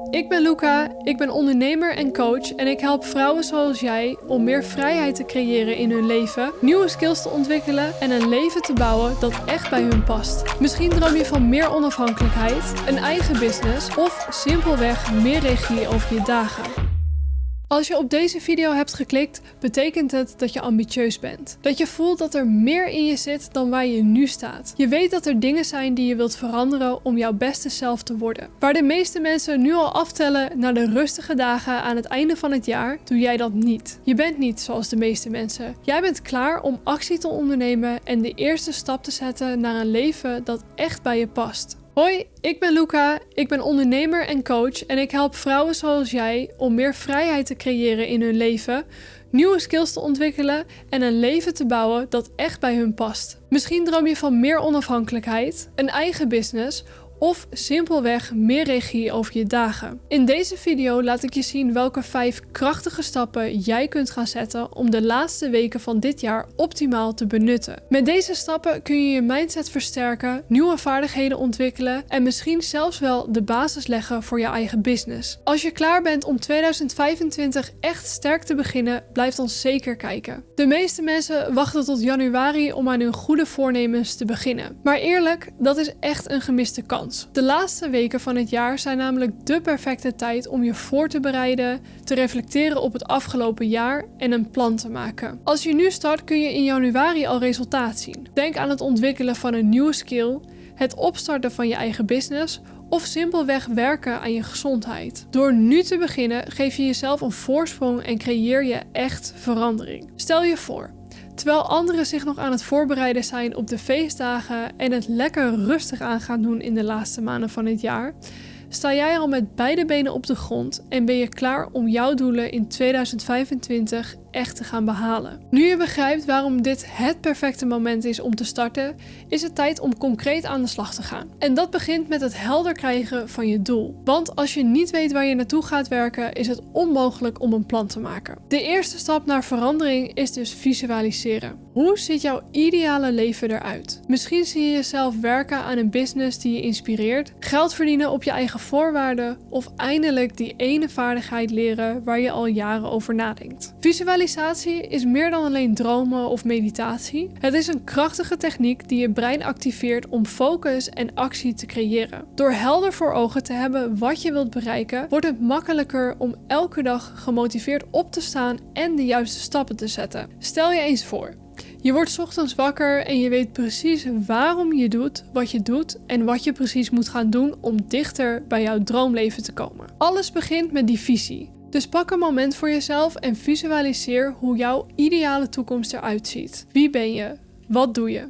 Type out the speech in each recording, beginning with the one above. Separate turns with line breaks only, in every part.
ik ben Luca, ik ben ondernemer en coach en ik help vrouwen zoals jij om meer vrijheid te creëren in hun leven, nieuwe skills te ontwikkelen en een leven te bouwen dat echt bij hun past. Misschien droom je van meer onafhankelijkheid, een eigen business of simpelweg meer regie over je dagen. Als je op deze video hebt geklikt, betekent het dat je ambitieus bent. Dat je voelt dat er meer in je zit dan waar je nu staat. Je weet dat er dingen zijn die je wilt veranderen om jouw beste zelf te worden. Waar de meeste mensen nu al aftellen naar de rustige dagen aan het einde van het jaar, doe jij dat niet. Je bent niet zoals de meeste mensen. Jij bent klaar om actie te ondernemen en de eerste stap te zetten naar een leven dat echt bij je past. Hoi, ik ben Luca, ik ben ondernemer en coach en ik help vrouwen zoals jij om meer vrijheid te creëren in hun leven, nieuwe skills te ontwikkelen en een leven te bouwen dat echt bij hun past. Misschien droom je van meer onafhankelijkheid, een eigen business of simpelweg meer regie over je dagen. In deze video laat ik je zien welke 5 krachtige stappen jij kunt gaan zetten om de laatste weken van dit jaar optimaal te benutten. Met deze stappen kun je je mindset versterken, nieuwe vaardigheden ontwikkelen en misschien zelfs wel de basis leggen voor je eigen business. Als je klaar bent om 2025 echt sterk te beginnen, blijf dan zeker kijken. De meeste mensen wachten tot januari om aan hun goede voornemens te beginnen. Maar eerlijk, dat is echt een gemiste kans. De laatste weken van het jaar zijn namelijk de perfecte tijd om je voor te bereiden, te reflecteren op het afgelopen jaar en een plan te maken. Als je nu start kun je in januari al resultaat zien. Denk aan het ontwikkelen van een nieuwe skill, het opstarten van je eigen business of simpelweg werken aan je gezondheid. Door nu te beginnen geef je jezelf een voorsprong en creëer je echt verandering. Stel je voor, terwijl anderen zich nog aan het voorbereiden zijn op de feestdagen en het lekker rustig aan gaan doen in de laatste maanden van het jaar, sta jij al met beide benen op de grond en ben je klaar om jouw doelen in 2025 echt te gaan behalen. Nu je begrijpt waarom dit het perfecte moment is om te starten, is het tijd om concreet aan de slag te gaan. En dat begint met het helder krijgen van je doel. Want als je niet weet waar je naartoe gaat werken, is het onmogelijk om een plan te maken. De eerste stap naar verandering is dus visualiseren. Hoe ziet jouw ideale leven eruit? Misschien zie je jezelf werken aan een business die je inspireert, geld verdienen op je eigen voorwaarden of eindelijk die ene vaardigheid leren waar je al jaren over nadenkt. Visualisatie is meer dan alleen dromen of meditatie. Het is een krachtige techniek die je brein activeert om focus en actie te creëren. Door helder voor ogen te hebben wat je wilt bereiken, wordt het makkelijker om elke dag gemotiveerd op te staan en de juiste stappen te zetten. Stel je eens voor. Je wordt 's ochtends wakker en je weet precies waarom je doet en wat je precies moet gaan doen om dichter bij jouw droomleven te komen. Alles begint met die visie. Dus pak een moment voor jezelf en visualiseer hoe jouw ideale toekomst eruit ziet. Wie ben je? Wat doe je?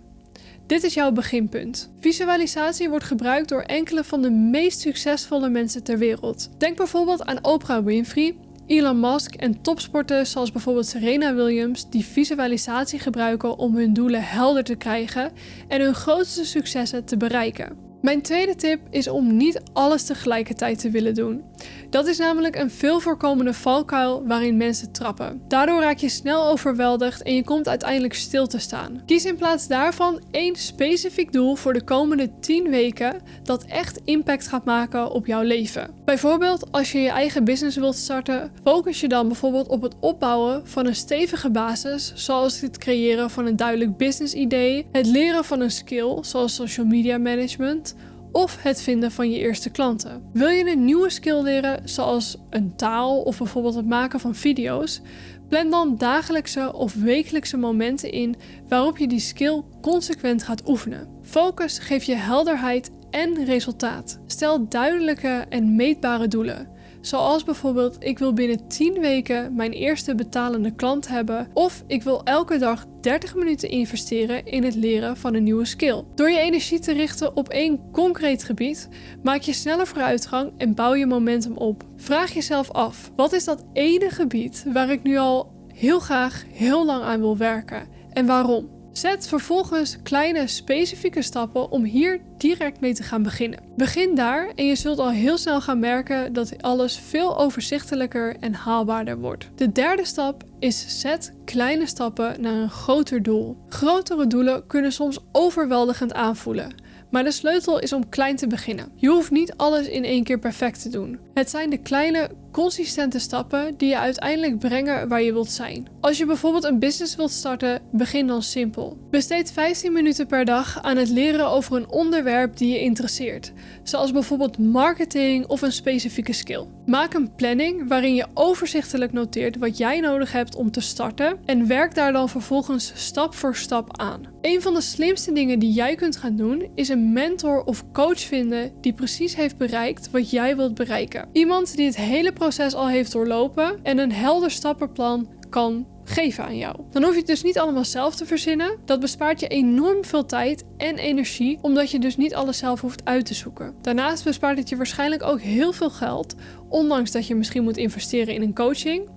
Dit is jouw beginpunt. Visualisatie wordt gebruikt door enkele van de meest succesvolle mensen ter wereld. Denk bijvoorbeeld aan Oprah Winfrey, Elon Musk en topsporters zoals bijvoorbeeld Serena Williams die visualisatie gebruiken om hun doelen helder te krijgen en hun grootste successen te bereiken. Mijn tweede tip is om niet alles tegelijkertijd te willen doen. Dat is namelijk een veel voorkomende valkuil waarin mensen trappen. Daardoor raak je snel overweldigd en je komt uiteindelijk stil te staan. Kies in plaats daarvan één specifiek doel voor de komende 10 weken dat echt impact gaat maken op jouw leven. Bijvoorbeeld als je je eigen business wilt starten, focus je dan bijvoorbeeld op het opbouwen van een stevige basis, zoals het creëren van een duidelijk business idee, het leren van een skill, zoals social media management, of het vinden van je eerste klanten. Wil je een nieuwe skill leren, zoals een taal of bijvoorbeeld het maken van video's? Plan dan dagelijkse of wekelijkse momenten in waarop je die skill consequent gaat oefenen. Focus geeft je helderheid en resultaat. Stel duidelijke en meetbare doelen. Zoals bijvoorbeeld, ik wil binnen 10 weken mijn eerste betalende klant hebben of ik wil elke dag 30 minuten investeren in het leren van een nieuwe skill. Door je energie te richten op één concreet gebied, maak je sneller vooruitgang en bouw je momentum op. Vraag jezelf af, wat is dat ene gebied waar ik nu al heel graag heel lang aan wil werken en waarom? Zet vervolgens kleine specifieke stappen om hier direct mee te gaan beginnen. Begin daar en je zult al heel snel gaan merken dat alles veel overzichtelijker en haalbaarder wordt. De derde stap is zet kleine stappen naar een groter doel. Grotere doelen kunnen soms overweldigend aanvoelen. Maar de sleutel is om klein te beginnen. Je hoeft niet alles in één keer perfect te doen. Het zijn de kleine, consistente stappen die je uiteindelijk brengen waar je wilt zijn. Als je bijvoorbeeld een business wilt starten, begin dan simpel. Besteed 15 minuten per dag aan het leren over een onderwerp die je interesseert, zoals bijvoorbeeld marketing of een specifieke skill. Maak een planning waarin je overzichtelijk noteert wat jij nodig hebt om te starten en werk daar dan vervolgens stap voor stap aan. Een van de slimste dingen die jij kunt gaan doen is een mentor of coach vinden die precies heeft bereikt wat jij wilt bereiken. Iemand die het hele proces al heeft doorlopen en een helder stappenplan kan geven aan jou. Dan hoef je het dus niet allemaal zelf te verzinnen. Dat bespaart je enorm veel tijd en energie, omdat je dus niet alles zelf hoeft uit te zoeken. Daarnaast bespaart het je waarschijnlijk ook heel veel geld, ondanks dat je misschien moet investeren in een coaching.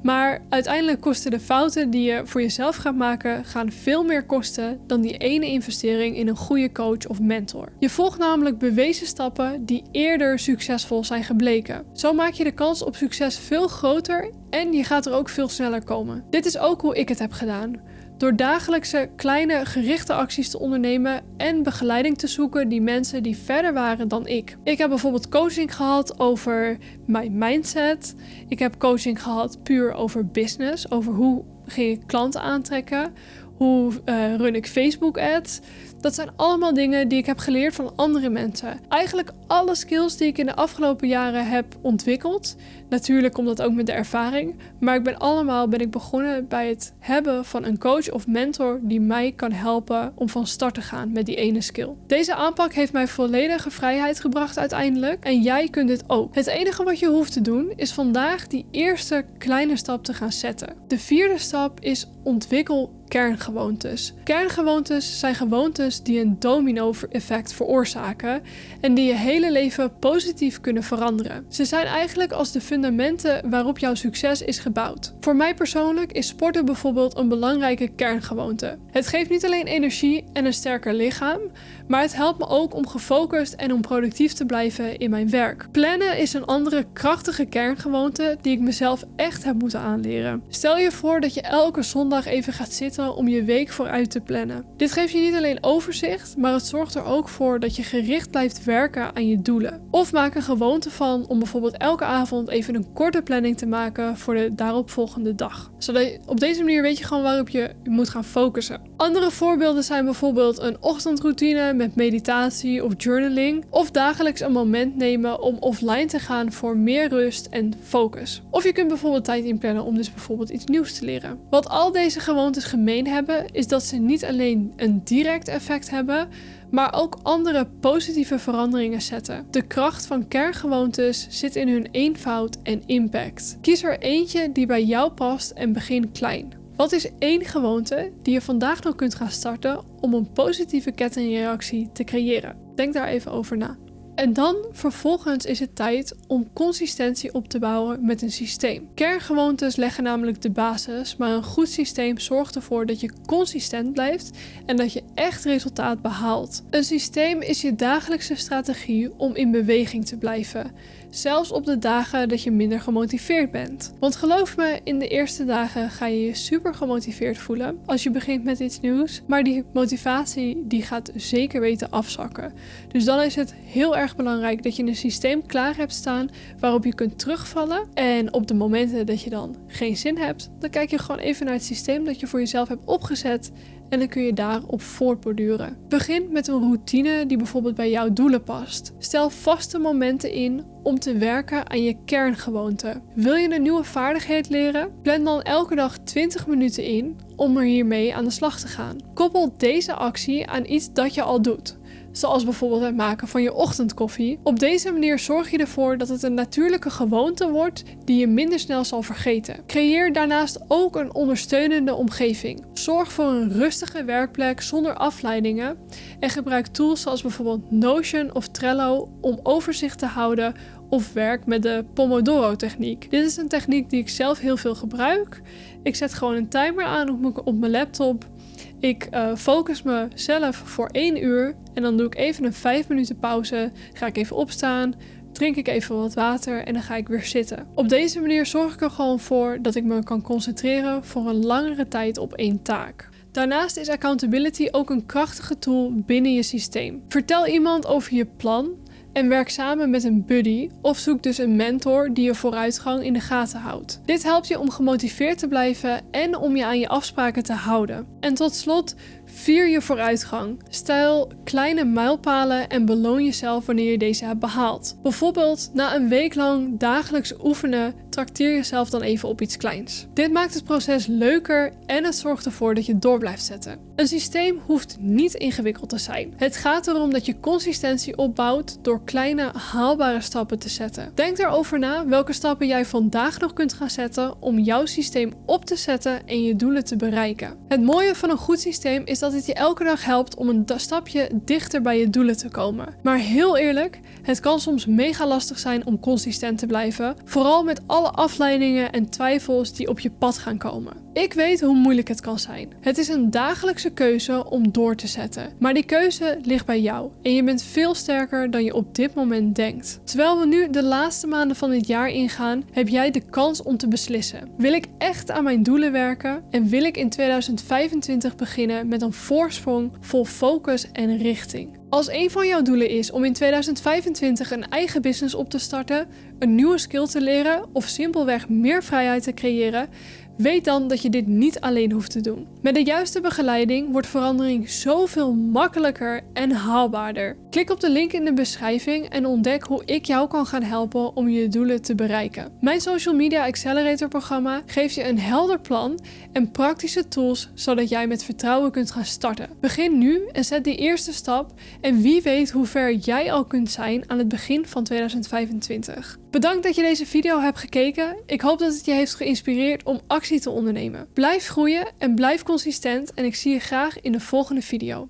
Maar uiteindelijk kosten de fouten die je voor jezelf gaat maken, gaan veel meer kosten dan die ene investering in een goede coach of mentor. Je volgt namelijk bewezen stappen die eerder succesvol zijn gebleken. Zo maak je de kans op succes veel groter en je gaat er ook veel sneller komen. Dit is ook hoe ik het heb gedaan. Door dagelijkse kleine gerichte acties te ondernemen en begeleiding te zoeken die mensen die verder waren dan ik. Ik heb bijvoorbeeld coaching gehad over mijn mindset. Ik heb coaching gehad puur over business, over hoe ging ik klanten aantrekken, hoe run ik Facebook ads. Dat zijn allemaal dingen die ik heb geleerd van andere mensen. Eigenlijk alle skills die ik in de afgelopen jaren heb ontwikkeld. Natuurlijk komt dat ook met de ervaring. Maar ben ik begonnen bij het hebben van een coach of mentor die mij kan helpen om van start te gaan met die ene skill. Deze aanpak heeft mij volledige vrijheid gebracht uiteindelijk. En jij kunt dit ook. Het enige wat je hoeft te doen is vandaag die eerste kleine stap te gaan zetten. De 4e stap is ontwikkel kerngewoontes. Kerngewoontes zijn gewoontes die een domino-effect veroorzaken en die je hele leven positief kunnen veranderen. Ze zijn eigenlijk als de fundamenten waarop jouw succes is gebouwd. Voor mij persoonlijk is sporten bijvoorbeeld een belangrijke kerngewoonte. Het geeft niet alleen energie en een sterker lichaam, maar het helpt me ook om gefocust en om productief te blijven in mijn werk. Plannen is een andere krachtige kerngewoonte die ik mezelf echt heb moeten aanleren. Stel je voor dat je elke zondag even gaat zitten om je week vooruit te plannen. Dit geeft je niet alleen overzicht, maar het zorgt er ook voor dat je gericht blijft werken aan je doelen. Of maak een gewoonte van om bijvoorbeeld elke avond even een korte planning te maken voor de daaropvolgende dag. Zodat je, op deze manier weet je gewoon waarop je moet gaan focussen. Andere voorbeelden zijn bijvoorbeeld een ochtendroutine met meditatie of journaling. Of dagelijks een moment nemen om offline te gaan voor meer rust en focus. Of je kunt bijvoorbeeld tijd inplannen om dus bijvoorbeeld iets nieuws te leren. Wat al deze gewoontes gemeen hebben, is dat ze niet alleen een direct effect hebben, maar ook andere positieve veranderingen zetten. De kracht van kerngewoontes zit in hun eenvoud en impact. Kies er eentje die bij jou past en begin klein. Wat is 1 gewoonte die je vandaag nog kunt gaan starten om een positieve kettingreactie te creëren? Denk daar even over na. En dan vervolgens is het tijd om consistentie op te bouwen met een systeem. Kerngewoontes leggen namelijk de basis, maar een goed systeem zorgt ervoor dat je consistent blijft en dat je echt resultaat behaalt. Een systeem is je dagelijkse strategie om in beweging te blijven, zelfs op de dagen dat je minder gemotiveerd bent. Want geloof me, in de eerste dagen ga je je super gemotiveerd voelen als je begint met iets nieuws, maar die motivatie die gaat zeker weten afzakken. Dus dan is het heel erg belangrijk dat je een systeem klaar hebt staan waarop je kunt terugvallen. En op de momenten dat je dan geen zin hebt, dan kijk je gewoon even naar het systeem dat je voor jezelf hebt opgezet en dan kun je daarop voortborduren. Begin met een routine die bijvoorbeeld bij jouw doelen past. Stel vaste momenten in om te werken aan je kerngewoonte. Wil je een nieuwe vaardigheid leren? Plan dan elke dag 20 minuten in om er hiermee aan de slag te gaan. Koppel deze actie aan iets dat je al doet. Zoals bijvoorbeeld het maken van je ochtendkoffie. Op deze manier zorg je ervoor dat het een natuurlijke gewoonte wordt die je minder snel zal vergeten. Creëer daarnaast ook een ondersteunende omgeving. Zorg voor een rustige werkplek zonder afleidingen en gebruik tools zoals bijvoorbeeld Notion of Trello om overzicht te houden of werk met de Pomodoro-techniek. Dit is een techniek die ik zelf heel veel gebruik. Ik zet gewoon een timer aan op mijn laptop. Ik focus mezelf voor 1 uur en dan doe ik even een 5 minuten pauze. Ga ik even opstaan, drink ik even wat water en dan ga ik weer zitten. Op deze manier zorg ik er gewoon voor dat ik me kan concentreren voor een langere tijd op 1 taak. Daarnaast is accountability ook een krachtige tool binnen je systeem. Vertel iemand over je plan en werk samen met een buddy of zoek dus een mentor die je vooruitgang in de gaten houdt. Dit helpt je om gemotiveerd te blijven en om je aan je afspraken te houden. En tot slot, vier je vooruitgang. Stel kleine mijlpalen en beloon jezelf wanneer je deze hebt behaald. Bijvoorbeeld na een week lang dagelijks oefenen, trakteer jezelf dan even op iets kleins. Dit maakt het proces leuker en het zorgt ervoor dat je door blijft zetten. Een systeem hoeft niet ingewikkeld te zijn. Het gaat erom dat je consistentie opbouwt door kleine haalbare stappen te zetten. Denk erover na welke stappen jij vandaag nog kunt gaan zetten om jouw systeem op te zetten en je doelen te bereiken. Het mooie van een goed systeem is dat het je elke dag helpt om een stapje dichter bij je doelen te komen. Maar heel eerlijk, het kan soms mega lastig zijn om consistent te blijven, vooral met alle afleidingen en twijfels die op je pad gaan komen. Ik weet hoe moeilijk het kan zijn. Het is een dagelijkse keuze om door te zetten. Maar die keuze ligt bij jou en je bent veel sterker dan je op dit moment denkt. Terwijl we nu de laatste maanden van dit jaar ingaan, heb jij de kans om te beslissen. Wil ik echt aan mijn doelen werken en wil ik in 2025 beginnen met een voorsprong vol focus en richting? Als een van jouw doelen is om in 2025 een eigen business op te starten, een nieuwe skill te leren of simpelweg meer vrijheid te creëren, weet dan dat je dit niet alleen hoeft te doen. Met de juiste begeleiding wordt verandering zoveel makkelijker en haalbaarder. Klik op de link in de beschrijving en ontdek hoe ik jou kan gaan helpen om je doelen te bereiken. Mijn Social Media Accelerator programma geeft je een helder plan en praktische tools zodat jij met vertrouwen kunt gaan starten. Begin nu en zet die eerste stap en wie weet hoe ver jij al kunt zijn aan het begin van 2025. Bedankt dat je deze video hebt gekeken. Ik hoop dat het je heeft geïnspireerd om actie te ondernemen. Blijf groeien en blijf consistent en ik zie je graag in de volgende video.